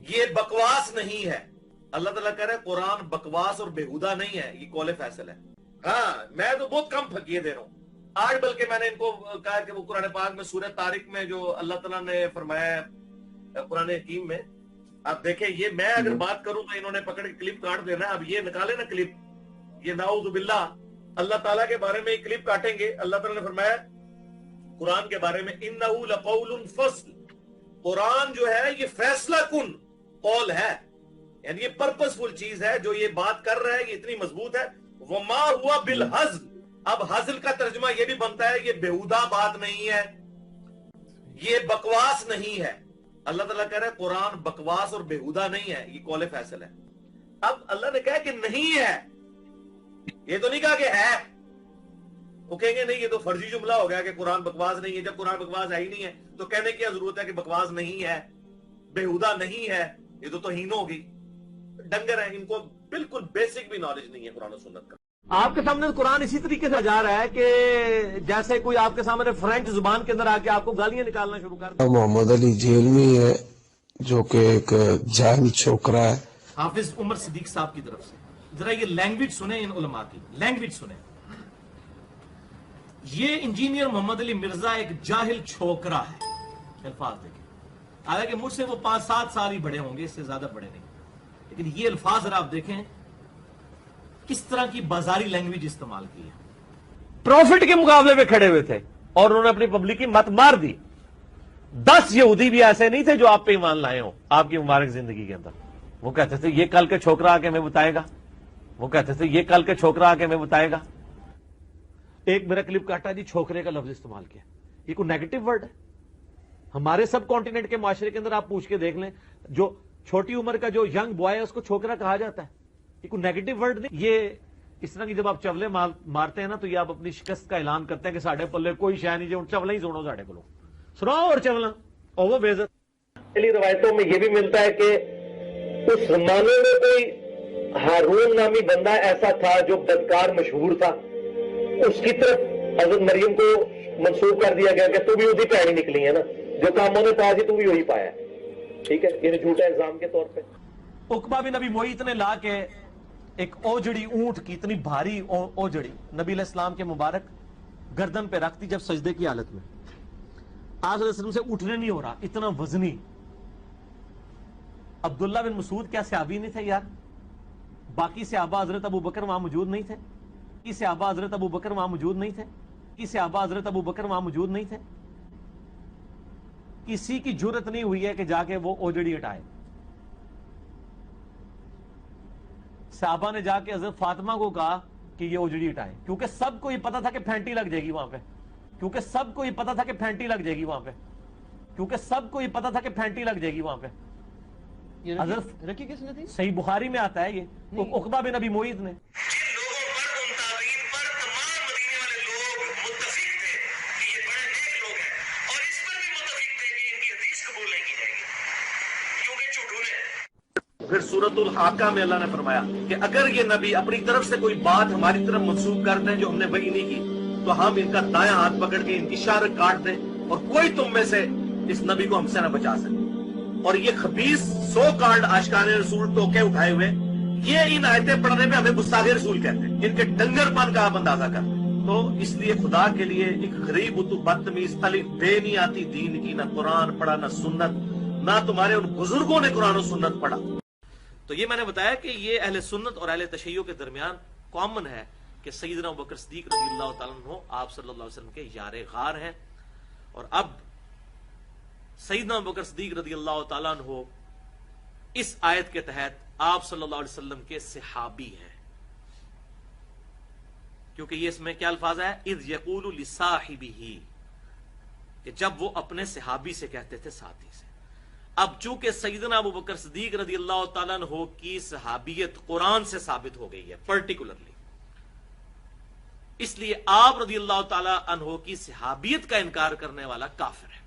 یہ بکواس نہیں ہے. اللہ تعالیٰ کہہ رہا ہے قرآن بکواس اور بےہودہ نہیں ہے. یہ قول فیصل ہے. ہاں میں تو بہت کم پھکیے دے رہا ہوں آج، بلکہ میں نے ان کو کہا کہ وہ قرآن پاک میں سورہ طارق میں جو اللہ تعالیٰ نے فرمایا قرآن حکیم میں، آپ دیکھیں یہ میں اگر بات کروں تو انہوں نے پکڑ کے کلپ کاٹ دینا. اب یہ نکالے نا کلپ، یہ نعوذ باللہ اللہ تعالیٰ کے بارے میں کلپ کاٹیں گے. اللہ تعالیٰ نے فرمایا قرآن کے بارے میں انہ لقول فصل، قرآن جو ہے یہ فیصلہ کن قول ہے، یعنی یہ پرپسفل چیز ہے. جو یہ بات کر رہا ہے یہ اتنی مضبوط ہے. وما ہوا بالحزل، اب حزل کا ترجمہ یہ بھی بنتا ہے یہ بےہودہ بات نہیں ہے، یہ بکواس نہیں ہے. اللہ تعالیٰ کہہ رہا ہے قرآن بکواس اور بےہودہ نہیں ہے. یہ قول فیصل ہے. اب اللہ نے کہا کہ نہیں ہے، یہ تو نہیں کہا کہ ہے. وہ کہیں گے نہیں یہ تو فرضی جملہ ہو گیا کہ قرآن بکواس نہیں ہے. جب قرآن بکواس ہے ہی نہیں ہے تو کہنے کی کیا ضرورت ہے کہ بکواس نہیں ہے، بےہودہ نہیں ہے. یہ تو توہین ہوگی. ڈنگر ہیں، ان کو بالکل بیسک بھی نالج نہیں ہے قرآن و سنت کا. آپ کے سامنے قرآن اسی طریقے سے جا رہا ہے کہ جیسے کوئی آپ کے سامنے فرینچ زبان کے اندر آ کے آپ کو گالیاں نکالنا شروع کر دے. محمد علی جیل میں ہے جو کہ ایک جاہل چھوکرا ہے. حافظ عمر صدیق صاحب کی طرف سے ذرا یہ لینگویج سنیں، ان علماء کی لینگویج سنیں. یہ انجینئر محمد علی مرزا ایک جاہل چھوکرا ہے. الفاظ دیکھیں، حالانکہ مجھ سے وہ 5-7 سال ہی بڑے ہوں گے، اس سے زیادہ بڑے نہیں، لیکن یہ الفاظ ذرا آپ دیکھیں کس طرح کی بازاری لینگویج استعمال کی ہے. پروفٹ کے مقابلے میں کھڑے ہوئے تھے اور انہوں نے اپنی پبلک کی مت مار دی. 10 یہودی بھی ایسے نہیں تھے جو آپ پہ ایمان لائے ہوں آپ کی مبارک زندگی کے اندر. وہ کہتے تھے یہ کل کے چھوکرا آ کے ہمیں بتائے گا، وہ کہتے تھے یہ کل کے چھوکرا آ کے ہمیں بتائے گا. ایک میرا کلپ کاٹا جی چھوکرے کا لفظ استعمال کیا. یہ کوئی نیگیٹو ورڈ ہے؟ ہمارے سب کانٹیننٹ کے معاشرے کے اندر آپ پوچھ کے دیکھ لیں، جو چھوٹی عمر کا جو ینگ بوائے ہے اس کو چھوکرا کہا جاتا ہے. یہ کوئی نیگیٹو ورڈ نہیں. یہ اس طرح کی جب آپ چولے مارتے ہیں نا تو یہ آپ اپنی شکست کا اعلان کرتے ہیں کہ ساڑھے پلے کوئی شے نہیں جو چولے ہی سنو ساڑھے کو سناؤ اور چولنا اور وہ بےزت. روایتوں میں یہ بھی ملتا ہے کہ اس زمانے میں کوئی ہارون نامی بندہ ایسا تھا جو بدکار مشہور تھا، اس کی طرف حضرت مریم کو منسوب کر دیا گیا کہ تو بھی اسی پیڑی نکلی ہے نا، جو کاموں نے پایا تو بھی وہی پایا. ٹھیک ہے، یہ جھوٹا الزام کے طور پہ. عقبہ بن نبی معیط نے لا کے ایک اوجڑی اونٹ کی، اتنی بھاری اوجڑی نبی علیہ السلام کے مبارک گردن پہ رکھتی جب سجدے کی حالت میں. آج علیہ السلام سے اٹھنے نہیں ہو رہا، اتنا وزنی. عبداللہ بن مسعود کیا صحابی نہیں تھے یار؟ باقی صحابہ حضرت ابو بکر وہاں موجود نہیں تھے؟ کی صحابہ حضرت ابو بکر وہاں موجود نہیں تھے؟ کی صحابہ حضرت ابو بکر وہاں موجود نہیں تھے؟ کسی کی جرت نہیں ہوئی ہے کہ جا کے وہ اوجڑی ہٹائے. صحابہ نے جا کے حضرت فاطمہ کو کہا کہ یہ اوجڑی ہٹائے، کیونکہ سب کو یہ پتا تھا کہ پھینٹی لگ جائے گی وہاں پہ، کیونکہ سب کو یہ پتا تھا کہ پھینٹی لگ جائے گی وہاں پہ، کیونکہ سب کو یہ پتا تھا کہ پھینٹی لگ جائے گی وہاں پہ. حضرت رکھی کس نے تھی؟ صحیح بخاری میں آتا ہے یہ عقبہ بن نبی معیط نے. پھر سورۃ الحاقہ میں اللہ نے فرمایا کہ اگر یہ نبی اپنی طرف سے کوئی بات ہماری طرف منسوخ کر دیں جو ہم نے وحی نہیں کی تو ہم ان کا دایاں ہاتھ پکڑ کے ان کی شارک کاٹ دیں اور کوئی تم میں سے اس نبی کو ہم سے نہ بچا سکے. اور یہ خبیث 100 کارڈ عاشقان رسول ٹوکے اٹھائے ہوئے یہ ان آیتیں پڑھنے میں ہمیں گستاخ رسول کہتے ہیں. ان کے ڈنگر پن کا آپ اندازہ کر. تو اس لیے خدا کے لیے ایک غریب تو بدتمیز الف بے نہیں آتی دین کی، نہ قرآن پڑھا نہ سنت، نہ تمہارے ان بزرگوں نے قرآن و سنت پڑھا. تو یہ میں نے بتایا کہ یہ اہل سنت اور اہل تشیع کے درمیان کامن ہے کہ سیدنا ابوبکر صدیق رضی اللہ تعالیٰ عنہ آپ صلی اللہ علیہ وسلم کے یار غار ہیں. اور اب سیدنا ابوبکر صدیق رضی اللہ تعالیٰ عنہ اس آیت کے تحت آپ صلی اللہ علیہ وسلم کے صحابی ہیں، کیونکہ یہ اس میں کیا الفاظ ہے، اذ یقول لصاحبہ، کہ جب وہ اپنے صحابی سے کہتے تھے، ساتھی سے. اب چونکہ سیدنا ابوبکر صدیق رضی اللہ تعالیٰ عنہ کی صحابیت قرآن سے ثابت ہو گئی ہے پرٹیکولرلی، اس لیے آپ رضی اللہ تعالیٰ عنہ کی صحابیت کا انکار کرنے والا کافر ہے